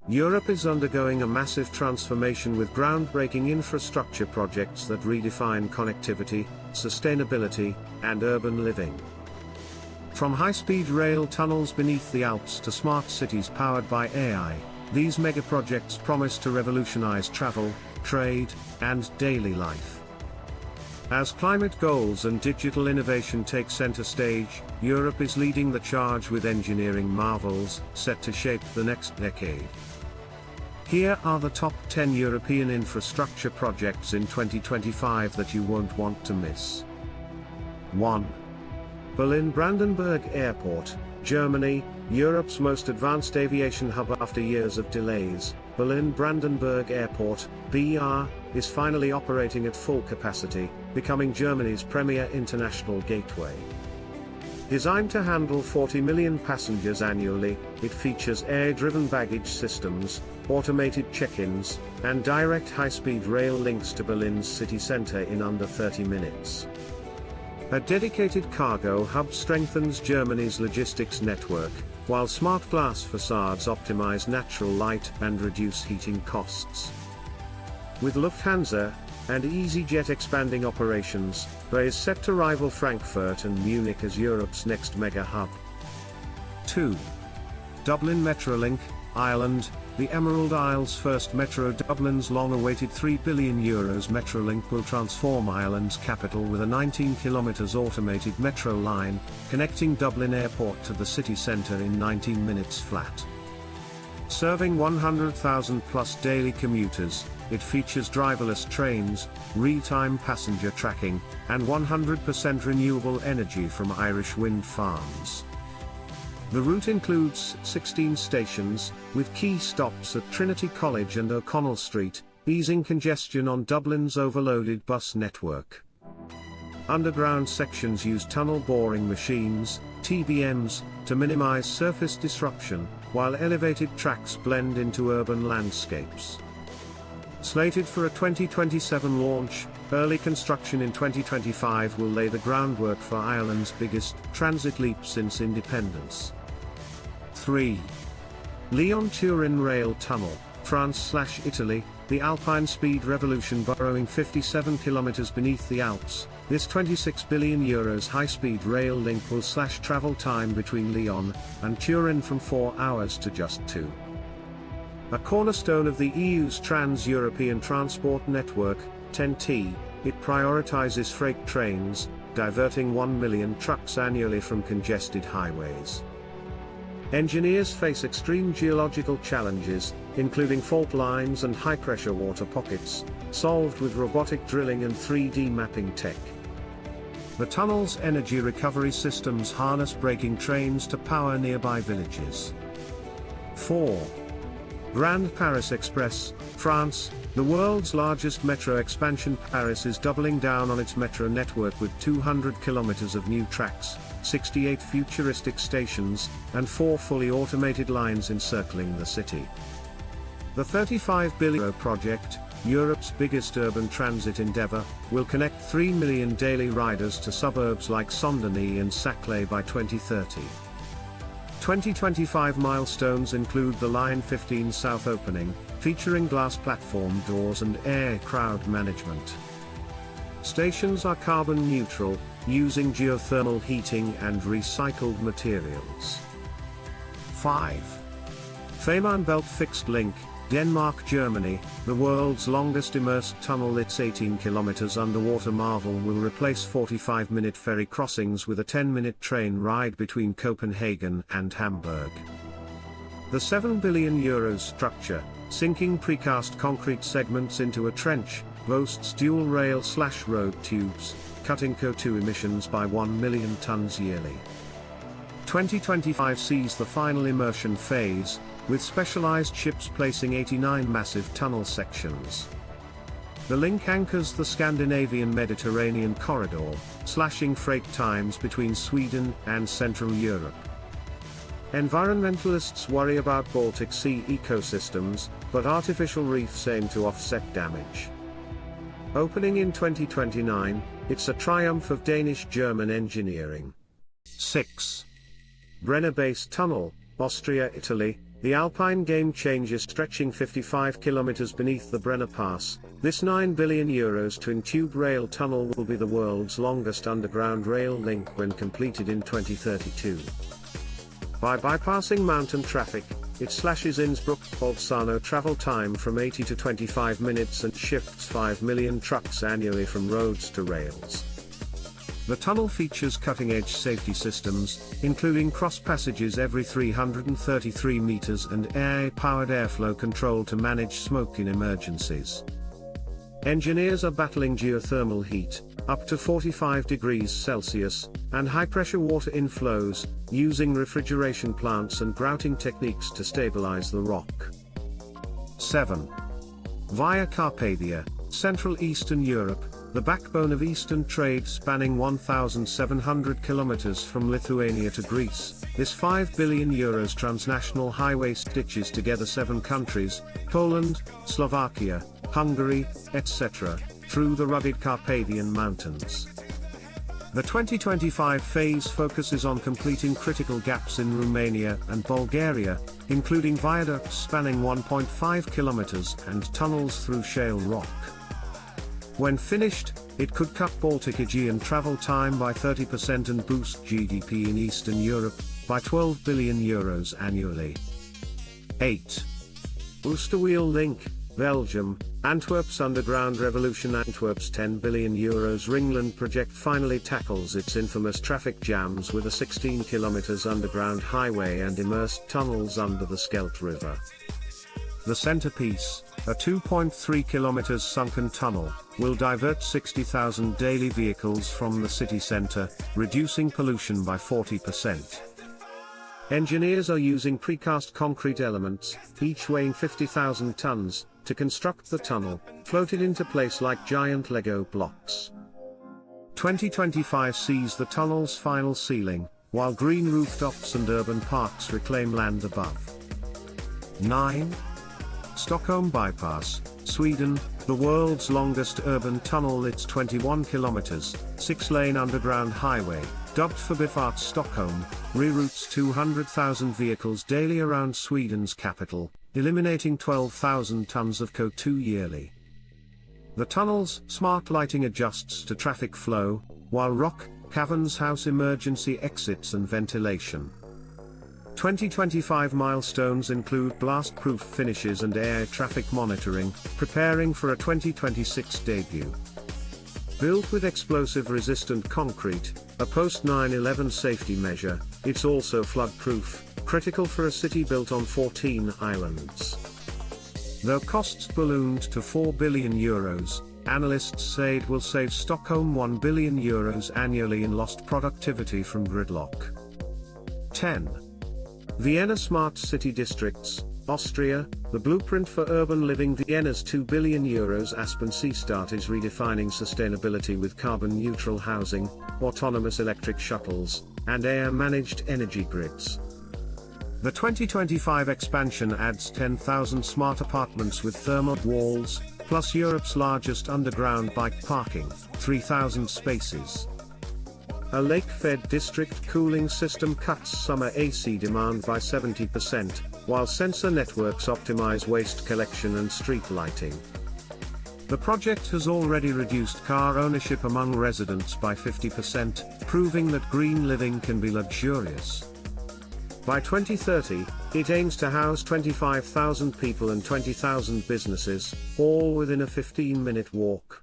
Europe is undergoing a massive transformation with groundbreaking infrastructure projects that redefine connectivity, sustainability, and urban living. From high-speed rail tunnels beneath the Alps to smart cities powered by AI, these megaprojects promise to revolutionize travel, trade, and daily life. As climate goals and digital innovation take center stage, Europe is leading the charge with engineering marvels set to shape the next decade. Here are the top 10 European infrastructure projects in 2025 that you won't want to miss. 1. Berlin Brandenburg Airport, Germany, Europe's most advanced aviation hub after years of delays. Berlin Brandenburg Airport, BR, is finally operating at full capacity, becoming Germany's premier international gateway. Designed to handle 40 million passengers annually, it features air-driven baggage systems, automated check-ins, and direct high-speed rail links to Berlin's city center in under 30 minutes. A dedicated cargo hub strengthens Germany's logistics network, while smart glass facades optimize natural light and reduce heating costs. With Lufthansa and EasyJet expanding operations, BA is set to rival Frankfurt and Munich as Europe's next mega hub. 2. Dublin Metrolink, Ireland, the Emerald Isle's first metro. Dublin's long-awaited €3 billion Metrolink will transform Ireland's capital with a 19 km automated metro line, connecting Dublin Airport to the city centre in 19 minutes flat. Serving 100,000 plus daily commuters, it features driverless trains, real-time passenger tracking, and 100% renewable energy from Irish wind farms. The route includes 16 stations, with key stops at Trinity College and O'Connell Street, easing congestion on Dublin's overloaded bus network. Underground sections use tunnel boring machines, TBMs, to minimize surface disruption, while elevated tracks blend into urban landscapes. Slated for a 2027 launch, early construction in 2025 will lay the groundwork for Ireland's biggest transit leap since independence. 3. Lyon Turin Rail Tunnel, France/Italy, the Alpine speed revolution burrowing 57 kilometers beneath the Alps. This €26 billion high-speed rail link will slash travel time between Lyon and Turin from 4 hours to just 2. A cornerstone of the EU's Trans-European Transport Network, TEN-T, it prioritizes freight trains, diverting 1 million trucks annually from congested highways. Engineers face extreme geological challenges, including fault lines and high-pressure water pockets, solved with robotic drilling and 3D mapping tech. The tunnel's energy recovery systems harness braking trains to power nearby villages. 4. Grand Paris Express, France, the world's largest metro expansion. Paris is doubling down on its metro network with 200 kilometers of new tracks, 68 futuristic stations, and 4 fully automated lines encircling the city. The €35 billion project, Europe's biggest urban transit endeavor, will connect 3 million daily riders to suburbs like Saint-Denis and Saclay by 2030. 2025 milestones include the Line 15 South opening, featuring glass platform doors and air crowd management. Stations are carbon neutral, using geothermal heating and recycled materials. 5. Fehmarnbelt Fixed Link, Denmark Germany, the world's longest immersed tunnel. Its 18 kilometers underwater marvel will replace 45-minute ferry crossings with a 10-minute train ride between Copenhagen and Hamburg. The €7 billion structure, sinking precast concrete segments into a trench, boasts dual rail/road tubes, cutting CO2 emissions by 1 million tons yearly. 2025 sees the final immersion phase, with specialized ships placing 89 massive tunnel sections. The link anchors the Scandinavian-Mediterranean corridor, slashing freight times between Sweden and Central Europe. Environmentalists worry about Baltic Sea ecosystems, but artificial reefs aim to offset damage. Opening in 2029, it's a triumph of Danish-German engineering. 6. Brenner Base Tunnel, Austria, Italy, The Alpine game changer stretching 55 kilometers beneath the Brenner Pass, this €9 billion twin tube rail tunnel will be the world's longest underground rail link when completed in 2032. By bypassing mountain traffic, it slashes Innsbruck-Bolzano travel time from 80 to 25 minutes and shifts 5 million trucks annually from roads to rails. The tunnel features cutting-edge safety systems, including cross passages every 333 meters and AI-powered airflow control to manage smoke in emergencies. Engineers are battling geothermal heat, up to 45 degrees Celsius, and high-pressure water inflows, using refrigeration plants and grouting techniques to stabilize the rock. 7. Via Carpathia, Central Eastern Europe, the backbone of Eastern trade spanning 1,700 kilometers from Lithuania to Greece, this €5 billion transnational highway stitches together 7 countries, Poland, Slovakia, Hungary, etc., through the rugged Carpathian Mountains. The 2025 phase focuses on completing critical gaps in Romania and Bulgaria, including viaducts spanning 1.5 kilometers and tunnels through shale rock. When finished, it could cut Baltic-Aegean travel time by 30% and boost GDP in Eastern Europe by €12 billion annually. 8. Oosterweel Link, Belgium, Antwerp's underground revolution. Antwerp's €10 billion Ringland project finally tackles its infamous traffic jams with a 16 km underground highway and immersed tunnels under the Scheldt River. The centerpiece, a 2.3 km sunken tunnel, will divert 60,000 daily vehicles from the city center, reducing pollution by 40%. Engineers are using precast concrete elements, each weighing 50,000 tons, to construct the tunnel, floated into place like giant Lego blocks. 2025 sees the tunnel's final sealing, while green rooftops and urban parks reclaim land above. 9. Stockholm Bypass, Sweden, the world's longest urban tunnel. Its 21 kilometers, 6-lane underground highway, dubbed Förbifart Stockholm, reroutes 200,000 vehicles daily around Sweden's capital, eliminating 12,000 tons of CO2 yearly. The tunnel's smart lighting adjusts to traffic flow, while rock caverns house emergency exits and ventilation. 2025 milestones include blast-proof finishes and air traffic monitoring, preparing for a 2026 debut. Built with explosive-resistant concrete, a post-9/11 safety measure, it's also flood-proof, critical for a city built on 14 islands. Though costs ballooned to €4 billion, analysts say it will save Stockholm €1 billion annually in lost productivity from gridlock. 10. Vienna Smart City Districts, Austria, the blueprint for urban living. Vienna's €2 billion Aspen Seastart is redefining sustainability with carbon-neutral housing, autonomous electric shuttles, and air-managed energy grids. The 2025 expansion adds 10,000 smart apartments with thermal walls, plus Europe's largest underground bike parking, 3,000 spaces. A lake-fed district cooling system cuts summer AC demand by 70%, while sensor networks optimize waste collection and street lighting. The project has already reduced car ownership among residents by 50%, proving that green living can be luxurious. By 2030, it aims to house 25,000 people and 20,000 businesses, all within a 15-minute walk.